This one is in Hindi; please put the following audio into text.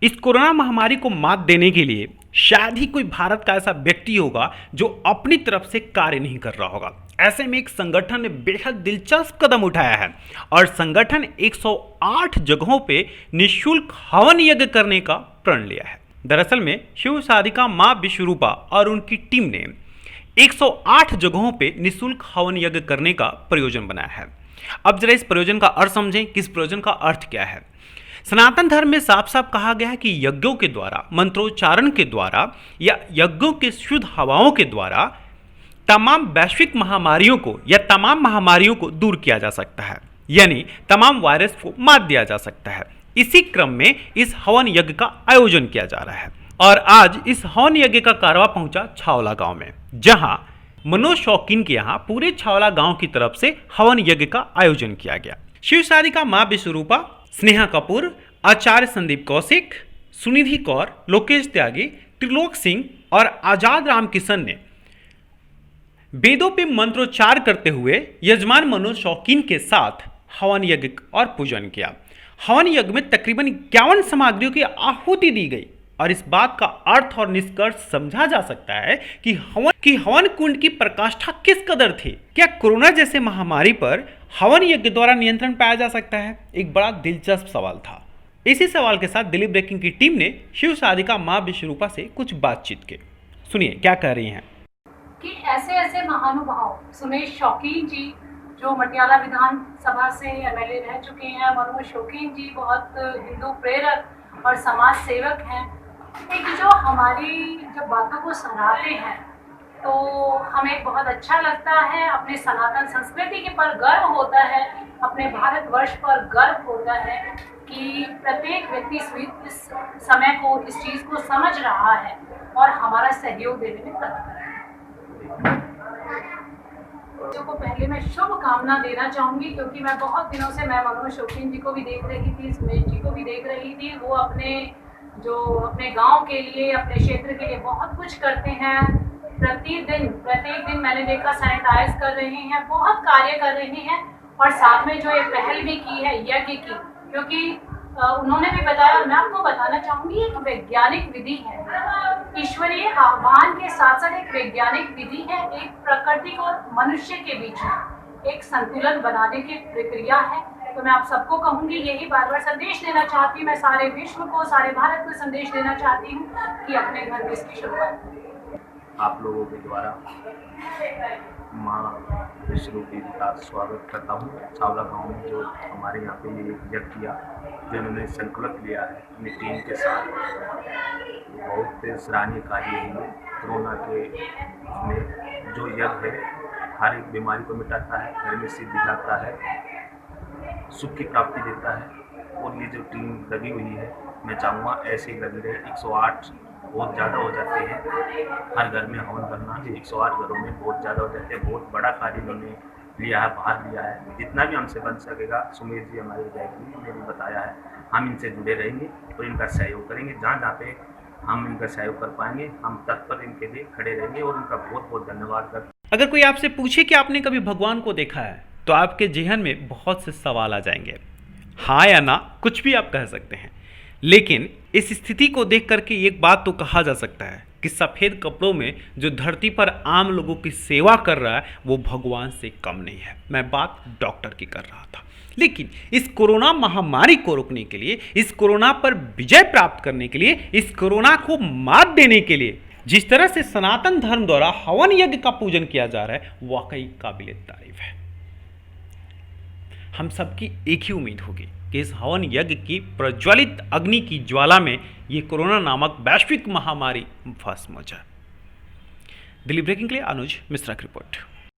इस कोरोना महामारी को मात देने के लिए शायद ही कोई भारत का ऐसा व्यक्ति होगा जो अपनी तरफ से कार्य नहीं कर रहा होगा। ऐसे में एक संगठन ने बेहद दिलचस्प कदम उठाया है और संगठन 108 जगहों पे निःशुल्क हवन यज्ञ करने का प्रण लिया है। दरअसल में शिव साधिका मां विश्वरूपा और उनकी टीम ने 108 जगहों पे निःशुल्क हवन यज्ञ करने का प्रयोजन बनाया है। अब जरा इस प्रयोजन का अर्थ समझें कि इस प्रयोजन का अर्थ क्या है। सनातन धर्म में साफ साफ कहा गया है कि यज्ञों के द्वारा, मंत्रोच्चारण के द्वारा या यज्ञों के शुद्ध हवाओं के द्वारा तमाम वैश्विक महामारियों को या तमाम महामारियों को दूर किया जा सकता है, यानी तमाम वायरस को मात दिया जा सकता है। इसी क्रम में इस हवन यज्ञ का आयोजन किया जा रहा है और आज इस हवन यज्ञ का कारवा पहुंचा छावला गांव में, जहां मनोज शौकीन के यहाँ पूरे छावला गांव की तरफ से हवन यज्ञ का आयोजन किया गया। शिव साधिका मां विश्वरूपा, स्नेहा कपूर, आचार्य संदीप कौशिक, सुनिधि कौर, लोकेश त्यागी, त्रिलोक सिंह और आजाद राम किशन ने वेदों पे मंत्रोच्चार करते हुए यजमान मनोज शौकीन के साथ हवन यज्ञ और पूजन किया। हवन यज्ञ में तकरीबन 51 सामग्रियों की आहुति दी गई और इस बात का अर्थ और निष्कर्ष समझा जा सकता है कि हवन कुंड की प्रकाष्ठा किस कदर थी। क्या कोरोना जैसे महामारी पर हवन यज्ञ द्वारा नियंत्रण पाया जा सकता है? एक बड़ा दिलचस्प सवाल था। इसी सवाल के साथ दिल्ली ब्रेकिंग की टीम ने शिव साधिका मां विश्वरूपा से कुछ बातचीत की। सुनिए क्या कह रही हैं। कि ऐसे ऐसे महानुभाव सुमेश शौकीन जी जो मटियाला विधानसभा से एमएलए रह चुके हैं, मनोज शौकीन जी बहुत हिंदू प्रेरक और समाज सेवक हैं, एक जो हमारी जब बातों को सराहते हैं तो हमें बहुत अच्छा लगता है। अपने सनातन संस्कृति के पर गर्व होता है, अपने भारतवर्ष पर गर्व होता है कि प्रत्येक व्यक्ति इस समय को, इस चीज़ को समझ रहा है और हमारा सहयोग देने में तत्पर है। को पहले मैं शुभकामना देना चाहूँगी क्योंकि मैं बहुत दिनों से मैं मनोज शौकीन जी को भी देख रही थी, सुमेश जी को भी देख रही थी। वो अपने गांव के लिए, अपने क्षेत्र के लिए बहुत कुछ करते हैं। प्रत्येक दिन मैंने देखा सैनिटाइज कर रहे हैं, बहुत कार्य कर रहे हैं और साथ में जो एक पहल भी की है यज्ञ की, क्योंकि उन्होंने भी बताया और मैं आपको बताना चाहूँगी एक वैज्ञानिक विधि है। ईश्वरीय आह्वान के साथ साथ एक वैज्ञानिक विधि है, एक प्रकृति और मनुष्य के बीच में एक संतुलन बनाने की प्रक्रिया है। तो मैं आप सबको कहूँगी, यही बार बार संदेश देना चाहती हूँ, मैं सारे विश्व को, सारे भारत को संदेश देना चाहती हूँ कि अपने घर में इसकी शुरुआत करें। आप लोगों के द्वारा माँ विश्वरूपा जी का स्वागत करता हूँ। छावला गांव में जो हमारे यहाँ पे ये यज्ञ किया, जो इन्होंने संकल्प लिया है अपनी टीम के साथ, बहुत सराहनीय कार्य है। कोरोना के में जो यज्ञ है हर एक बीमारी को मिटाता है, घर में सिद्धि लाता है, सुख की प्राप्ति देता है। और ये जो टीम लगी हुई है, मैं चाहूँगा ऐसे ही लगी रहे। 108 बहुत ज़्यादा हो जाते हैं, हर घर में हवन करना 108 घरों में बहुत ज़्यादा हो जाते हैं। बहुत बड़ा कार्य इन्होंने लिया है, भाग लिया है। जितना भी हमसे बन सकेगा, सुमेश जी हमारे विधायक ने भी बताया है, हम इनसे जुड़े रहेंगे और इनका सहयोग करेंगे। जहाँ जहाँ पे हम इनका सहयोग कर पाएंगे, हम तत्पर इनके लिए खड़े रहेंगे और उनका बहुत बहुत धन्यवाद करते हैं। अगर कोई आपसे पूछे कि आपने कभी भगवान को देखा है तो आपके जेहन में बहुत से सवाल आ जाएंगे। हाँ या ना कुछ भी आप कह सकते हैं, लेकिन इस स्थिति को देख करके एक बात तो कहा जा सकता है कि सफ़ेद कपड़ों में जो धरती पर आम लोगों की सेवा कर रहा है वो भगवान से कम नहीं है। मैं बात डॉक्टर की कर रहा था। लेकिन इस कोरोना महामारी को रोकने के लिए, इस कोरोना पर विजय प्राप्त करने के लिए, इस कोरोना को मात देने के लिए जिस तरह से सनातन धर्म द्वारा हवन यज्ञ का पूजन किया जा रहा है, वाकई काबिल तारीफ है। हम सबकी एक ही उम्मीद होगी कि इस हवन यज्ञ की प्रज्वलित अग्नि की ज्वाला में ये कोरोना नामक वैश्विक महामारी भस्म हो जाए। दिल्ली ब्रेकिंग के लिए अनुज मिश्रा की रिपोर्ट।